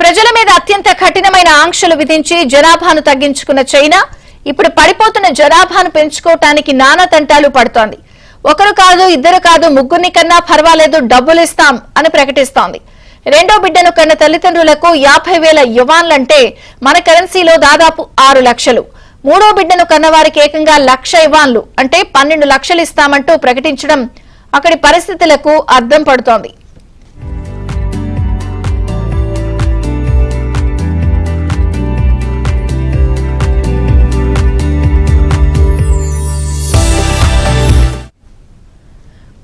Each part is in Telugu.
ప్రజల మీద అత్యంత కఠినమైన ఆంక్షలు విధించి జనాభాను తగ్గించుకున్న చైనా ఇప్పుడు పడిపోతున్న జనాభాను పెంచుకోవటానికి నానా తంటాలు పడుతోంది. ఒకరు కాదు, ఇద్దరు కాదు, ముగ్గురిని కన్నా పర్వాలేదు, డబ్బులు ఇస్తాం అని ప్రకటిస్తోంది. రెండో బిడ్డను కన్న తల్లిదండ్రులకు 50,000 యువాన్లంటే మన కరెన్సీలో దాదాపు 6 లక్షలు. మూడో బిడ్డను కన్నవారికి ఏకంగా 1,00,000 యువాన్లు అంటే 12 లక్షలు ఇస్తామంటూ ప్రకటించడం అక్కడి పరిస్థితులకు అద్దం పడుతోంది.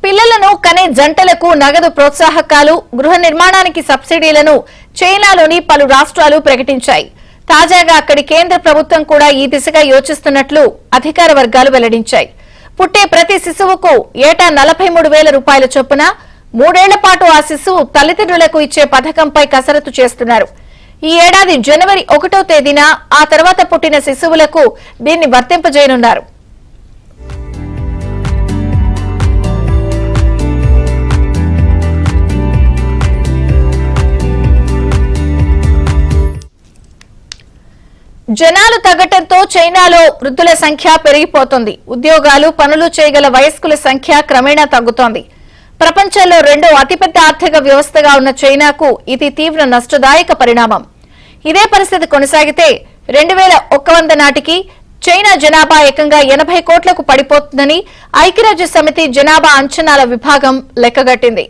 పిల్లలను కనే జంటలకు నగదు ప్రోత్సాహకాలు, గృహ నిర్మాణానికి సబ్సిడీలను చైనాలోని పలు రాష్ట్రాలు ప్రకటించాయి. తాజాగా అక్కడి కేంద్ర ప్రభుత్వం కూడా ఈ దిశగా యోచిస్తున్నట్లు అధికార వర్గాలు వెల్లడించాయి. పుట్టే ప్రతి శిశువుకు ఏటా 43,000 రూపాయల చొప్పున 3 ఏళ్ల పాటు ఆ శిశువు తల్లిదండ్రులకు ఇచ్చే పథకంపై కసరత్తు చేస్తున్నారు. ఈ ఏడాది జనవరి 1వ తేదీన ఆ తర్వాత పుట్టిన శిశువులకు దీన్ని వర్తింపజేయనున్నారు. జనాలు తగ్గటంతో చైనాలో వృద్ధుల సంఖ్య పెరిగిపోతుంది. ఉద్యోగాలు, పనులు చేయగల వయస్కుల సంఖ్య క్రమేణా తగ్గుతోంది. ప్రపంచంలో రెండో అతిపెద్ద ఆర్థిక వ్యవస్థగా ఉన్న చైనాకు ఇది తీవ్ర నష్టదాయక పరిణామం. ఇదే పరిస్థితి కొనసాగితే 2100 నాటికి చైనా జనాభా ఏకంగా 80 కోట్లకు పడిపోతుందని ఐక్యరాజ్య సమితి జనాభా అంచనాల విభాగం లెక్కగట్టింది.